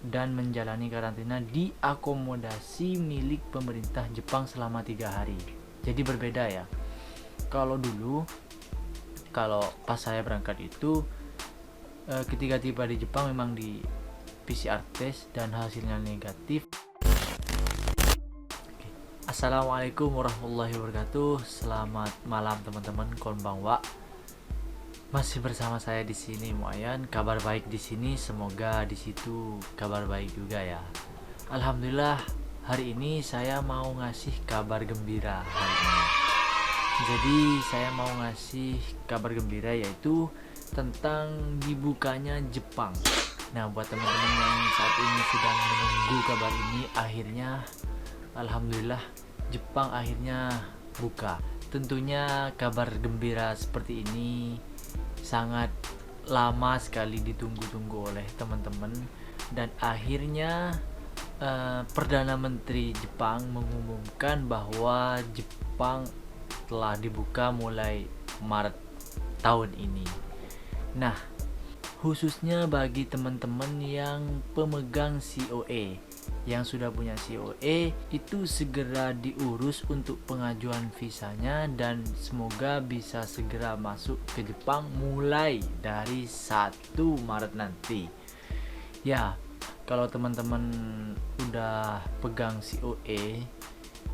dan menjalani karantina di akomodasi milik pemerintah Jepang selama 3 hari. Jadi berbeda ya. Kalau dulu, kalau pas saya berangkat itu ketika tiba di Jepang memang di PCR test dan hasilnya negatif. Assalamualaikum warahmatullahi wabarakatuh. Selamat malam teman-teman, konbanwa. Masih bersama saya di sini Muayan. Kabar baik di sini, semoga di situ kabar baik juga ya. Alhamdulillah, hari ini saya mau ngasih kabar gembira hari ini. Jadi saya mau ngasih kabar gembira yaitu tentang dibukanya Jepang. Nah, buat teman-teman yang saat ini sedang menunggu kabar ini, akhirnya alhamdulillah Jepang akhirnya buka. Tentunya kabar gembira seperti ini sangat lama sekali ditunggu-tunggu oleh teman-teman, dan akhirnya Perdana Menteri Jepang mengumumkan bahwa Jepang telah dibuka mulai Maret tahun ini. Nah, khususnya bagi teman-teman yang pemegang COE, yang sudah punya COE, itu segera diurus untuk pengajuan visanya dan semoga bisa segera masuk ke Jepang mulai dari 1 Maret nanti. Ya, kalau teman-teman udah pegang COE,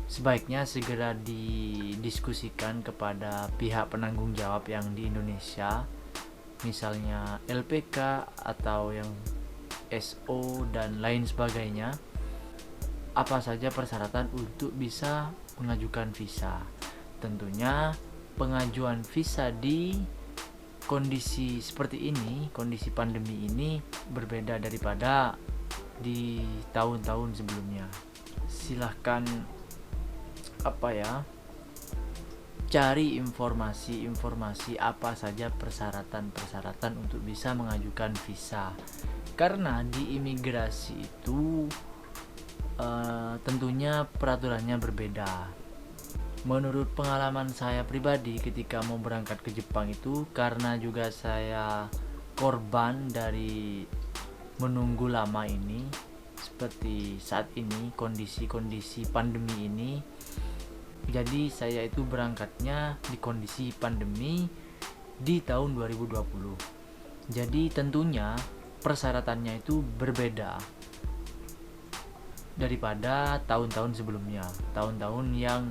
sebaiknya segera didiskusikan kepada pihak penanggung jawab yang di Indonesia, misalnya LPK atau yang SO dan lain sebagainya, apa saja persyaratan untuk bisa mengajukan visa. Tentunya pengajuan visa di kondisi seperti ini, kondisi pandemi ini, berbeda daripada di tahun-tahun sebelumnya. Silahkan cari informasi apa saja persyaratan untuk bisa mengajukan visa. Karena di imigrasi itu tentunya peraturannya berbeda. Menurut pengalaman saya pribadi ketika mau berangkat ke Jepang itu, karena juga saya korban dari menunggu lama ini, seperti saat ini kondisi pandemi ini, jadi saya itu berangkatnya di kondisi pandemi di tahun 2020. Jadi tentunya persyaratannya itu berbeda daripada tahun-tahun sebelumnya, tahun-tahun yang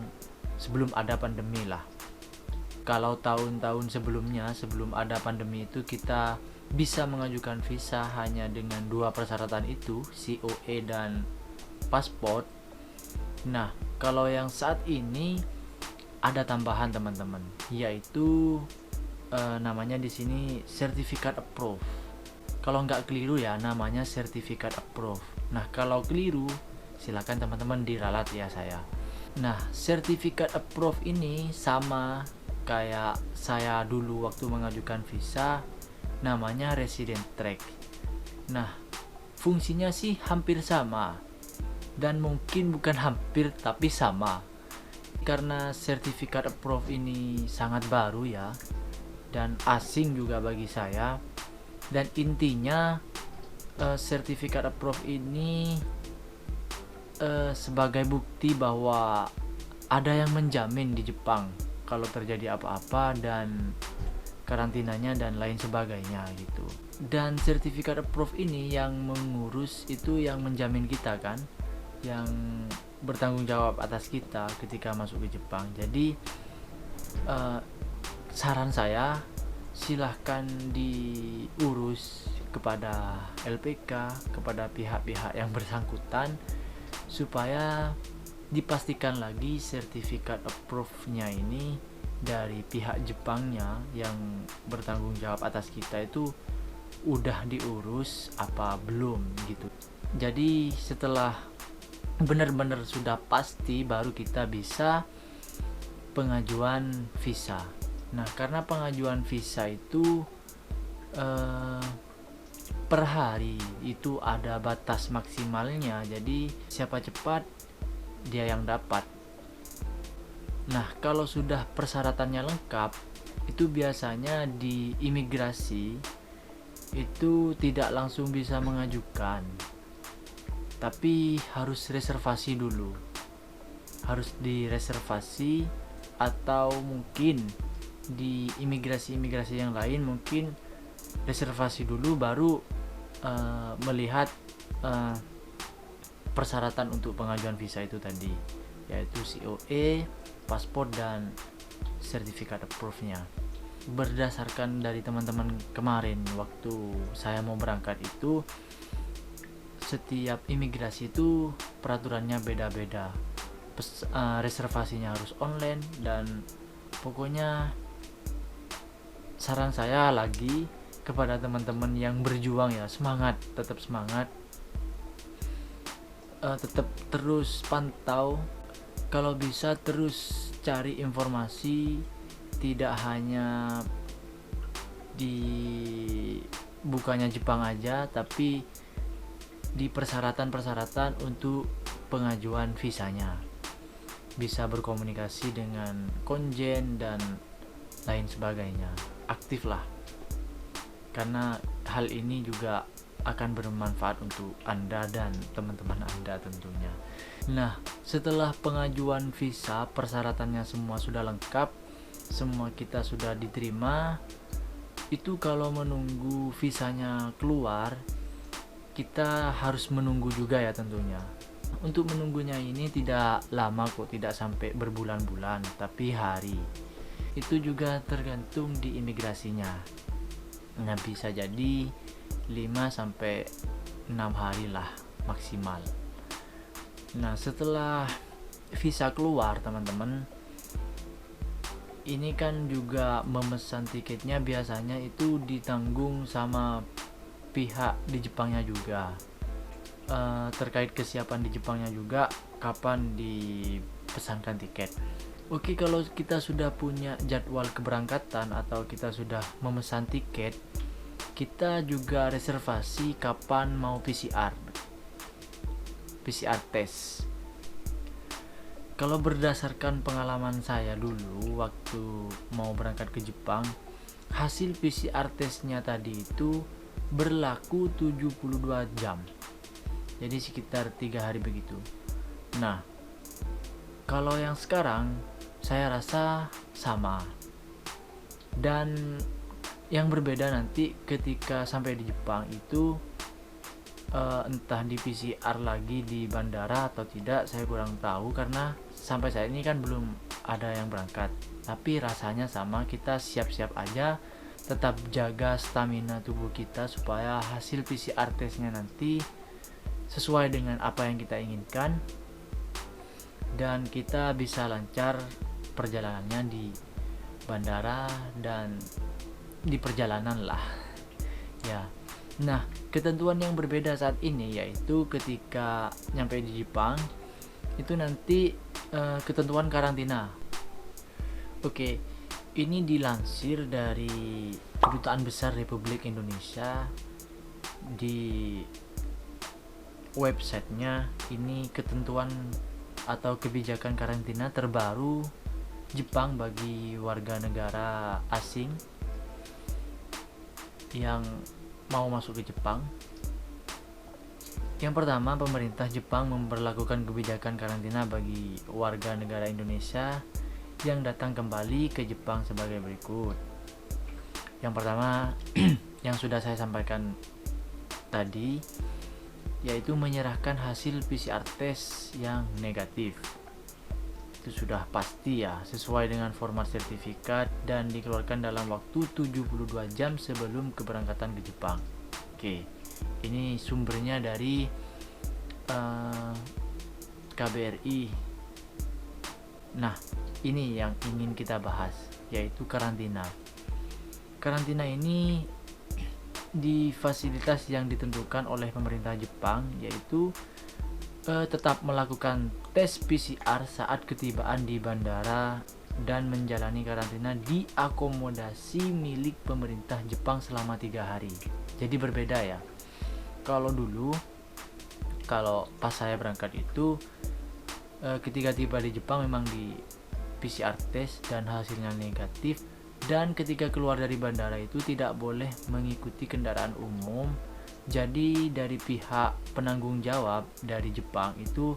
sebelum ada pandemi lah. Kalau tahun-tahun sebelumnya, sebelum ada pandemi itu, kita bisa mengajukan visa hanya dengan 2 persyaratan itu, COE dan paspor. Nah, kalau yang saat ini ada tambahan teman-teman, yaitu namanya di sini Certificate Approved. Kalau nggak keliru ya, namanya Certificate Approved. Nah, kalau keliru silakan teman-teman diralat ya saya. Nah, Certificate Approved ini sama kayak saya dulu waktu mengajukan visa, namanya Resident Track. Nah, fungsinya sih hampir sama, dan mungkin bukan hampir tapi sama, karena Certificate Approved ini sangat baru ya, dan asing juga bagi saya. Dan intinya Certificate Approved ini sebagai bukti bahwa ada yang menjamin di Jepang kalau terjadi apa-apa dan karantinanya dan lain sebagainya gitu. Dan Certificate Approved ini yang mengurus itu yang menjamin kita kan, yang bertanggung jawab atas kita ketika masuk ke Jepang. Jadi saran saya, silahkan diurus kepada LPK, kepada pihak-pihak yang bersangkutan, supaya dipastikan lagi Certificate Approved-nya ini dari pihak Jepangnya yang bertanggung jawab atas kita itu udah diurus apa belum gitu. Jadi setelah benar-benar sudah pasti, baru kita bisa pengajuan visa. Nah, karena pengajuan visa itu per hari itu ada batas maksimalnya, jadi siapa cepat dia yang dapat. Nah, kalau sudah persyaratannya lengkap, itu biasanya di imigrasi itu tidak langsung bisa mengajukan. tapi harus reservasi dulu, harus direservasi, atau mungkin di imigrasi yang lain mungkin reservasi dulu baru melihat persyaratan untuk pengajuan visa itu tadi, yaitu COE, paspor, dan sertifikat approve-nya. Berdasarkan dari teman-teman kemarin waktu saya mau berangkat itu, setiap imigrasi itu peraturannya beda-beda. Reservasinya harus online, dan pokoknya saran saya lagi kepada teman-teman yang berjuang ya, tetap semangat, tetap terus pantau, kalau bisa terus cari informasi, tidak hanya di bukanya Jepang aja, tapi di persyaratan untuk pengajuan visanya. Bisa berkomunikasi dengan konjen dan lain sebagainya. Aktiflah, karena hal ini juga akan bermanfaat untuk Anda dan teman-teman Anda tentunya. Nah, setelah pengajuan visa, persyaratannya semua sudah lengkap, semua kita sudah diterima, itu kalau menunggu visanya keluar, kita harus menunggu juga ya tentunya. Untuk menunggunya ini tidak lama kok, tidak sampai berbulan-bulan, tapi hari. Itu juga tergantung di imigrasinya. Nah, bisa jadi 5-6 hari lah maksimal. Nah, setelah visa keluar teman-teman, ini kan juga memesan tiketnya biasanya itu ditanggung sama pihak di Jepangnya juga. Terkait kesiapan di Jepangnya juga, kapan dipesankan tiket. Oke, kalau kita sudah punya jadwal keberangkatan atau kita sudah memesan tiket, kita juga reservasi kapan mau PCR test. Kalau berdasarkan pengalaman saya dulu waktu mau berangkat ke Jepang, hasil PCR testnya tadi itu berlaku 72 jam, jadi sekitar 3 hari begitu. Nah, kalau yang sekarang saya rasa sama, dan yang berbeda nanti ketika sampai di Jepang itu entah di PCR lagi di bandara atau tidak, saya kurang tahu karena sampai saat ini kan belum ada yang berangkat. Tapi rasanya sama, kita siap-siap aja, tetap jaga stamina tubuh kita supaya hasil PCR testnya nanti sesuai dengan apa yang kita inginkan, dan kita bisa lancar perjalanannya di bandara dan di perjalanan lah ya. Nah, ketentuan yang berbeda saat ini yaitu ketika nyampe di Jepang itu nanti ketentuan karantina. Oke, ini dilansir dari Kedutaan Besar Republik Indonesia di websitenya. Ini ketentuan atau kebijakan karantina terbaru Jepang bagi warga negara asing yang mau masuk ke Jepang. Yang pertama, pemerintah Jepang memberlakukan kebijakan karantina bagi warga negara Indonesia yang datang kembali ke Jepang sebagai berikut. Yang pertama yang sudah saya sampaikan tadi, yaitu menyerahkan hasil PCR test yang negatif. Itu sudah pasti ya, sesuai dengan format sertifikat dan dikeluarkan dalam waktu 72 jam sebelum keberangkatan ke Jepang. Oke, ini sumbernya dari KBRI. Nah, ini yang ingin kita bahas, yaitu karantina. Karantina ini di fasilitas yang ditentukan oleh pemerintah Jepang, yaitu tetap melakukan tes PCR saat ketibaan di bandara dan menjalani karantina di akomodasi milik pemerintah Jepang selama 3 hari. Jadi berbeda ya. Kalau pas saya berangkat itu ketika tiba di Jepang memang di PCR test dan hasilnya negatif, dan ketika keluar dari bandara itu tidak boleh mengikuti kendaraan umum Jadi dari pihak penanggung jawab dari Jepang itu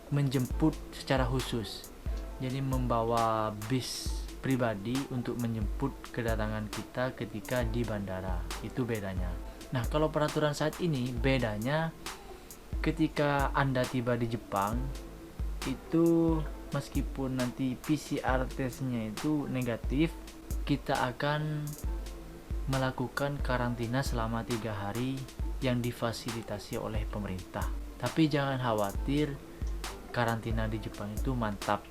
menjemput secara khusus. Jadi membawa bis pribadi untuk menjemput kedatangan kita ketika di bandara. Itu bedanya. Nah, kalau peraturan saat ini bedanya ketika Anda tiba di Jepang itu meskipun nanti PCR tesnya itu negatif, kita akan melakukan karantina selama 3 hari yang difasilitasi oleh pemerintah. Tapi jangan khawatir, karantina di Jepang itu mantap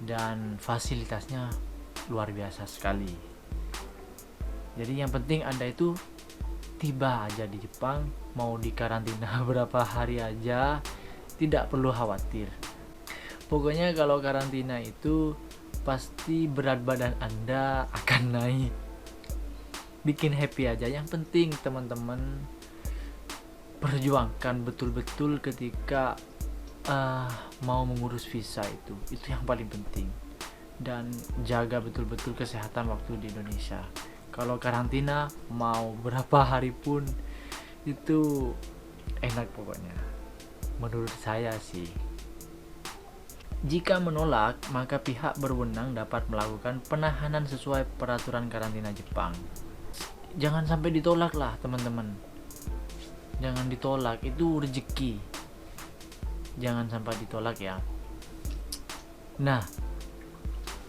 dan fasilitasnya luar biasa sekali. Jadi yang penting Anda itu tiba aja di Jepang, mau di karantina berapa hari aja, tidak perlu khawatir. Pokoknya kalau karantina itu pasti berat badan Anda akan naik. Bikin happy aja. Yang penting teman-teman perjuangkan betul-betul ketika mau mengurus visa itu yang paling penting. Dan jaga betul-betul kesehatan waktu di Indonesia. Kalau karantina mau berapa hari pun itu enak pokoknya, menurut saya sih. Jika menolak, maka pihak berwenang dapat melakukan penahanan sesuai peraturan karantina Jepang. Jangan sampai ditolak lah teman-teman. Jangan ditolak, itu rezeki. Jangan sampai ditolak ya. Nah,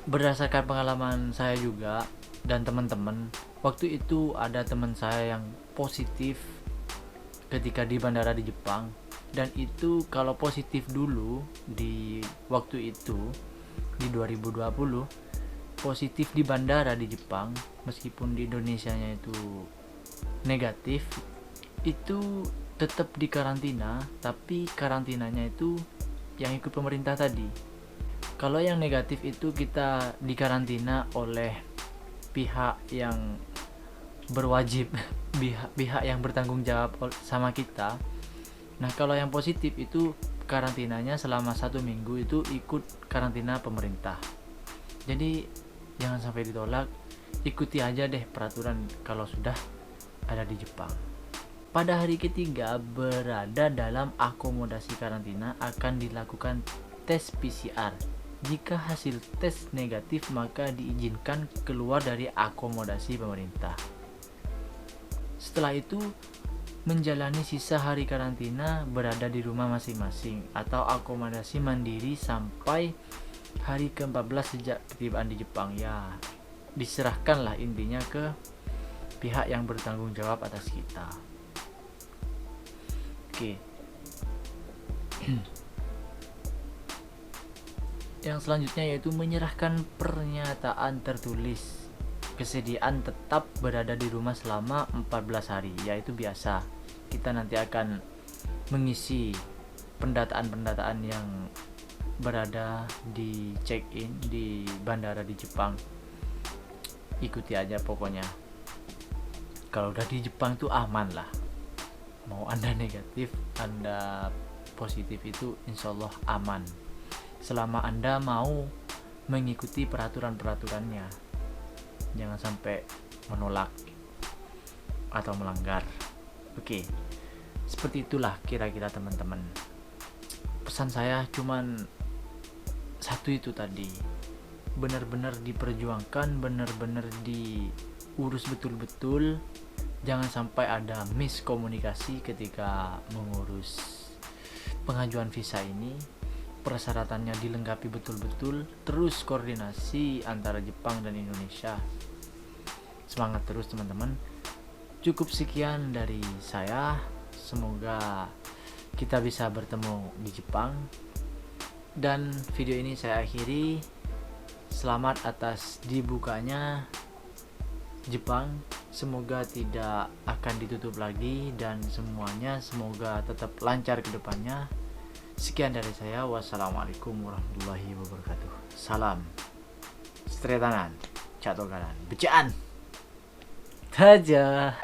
berdasarkan pengalaman saya juga dan teman-teman, waktu itu ada teman saya yang positif ketika di bandara di Jepang. Dan itu kalau positif dulu di waktu itu di 2020, positif di bandara di Jepang, meskipun di Indonesianya itu negatif, itu tetap di karantina, tapi karantinanya itu yang ikut pemerintah tadi. Kalau yang negatif itu kita dikarantina oleh pihak yang berwajib, pihak yang bertanggung jawab sama kita. Nah, kalau yang positif itu karantinanya selama 1 minggu itu ikut karantina pemerintah. Jadi jangan sampai ditolak, ikuti aja deh peraturan kalau sudah ada di Jepang. Pada hari ketiga berada dalam akomodasi karantina akan dilakukan tes PCR. Jika hasil tes negatif maka diizinkan keluar dari akomodasi pemerintah. Setelah itu menjalani sisa hari karantina berada di rumah masing-masing atau akomodasi mandiri sampai hari ke-14 sejak ketibaan di Jepang. Ya, diserahkanlah intinya ke pihak yang bertanggung jawab atas kita. Oke. Yang selanjutnya yaitu menyerahkan pernyataan tertulis kesediaan tetap berada di rumah selama 14 hari, yaitu biasa. Kita nanti akan mengisi pendataan-pendataan yang berada di check-in di bandara di Jepang. Ikuti aja pokoknya. Kalau udah di Jepang tuh aman lah. Mau Anda negatif, Anda positif itu insyaallah aman. Selama Anda mau mengikuti peraturan-peraturannya. Jangan sampai menolak atau melanggar. Oke, seperti itulah kira-kira teman-teman. Pesan saya cuman satu itu tadi. Benar-benar diperjuangkan, benar-benar diurus betul-betul. Jangan sampai ada miskomunikasi ketika mengurus pengajuan visa ini. Persyaratannya dilengkapi betul-betul, terus koordinasi antara Jepang dan Indonesia. Semangat terus teman-teman. Cukup sekian dari saya. Semoga kita bisa bertemu di Jepang. Dan video ini saya akhiri. Selamat atas dibukanya Jepang. Semoga tidak akan ditutup lagi dan semuanya semoga tetap lancar ke depannya. Sekian dari saya. Wassalamualaikum warahmatullahi wabarakatuh. Salam Stretanan Catoganan Becaan Taja.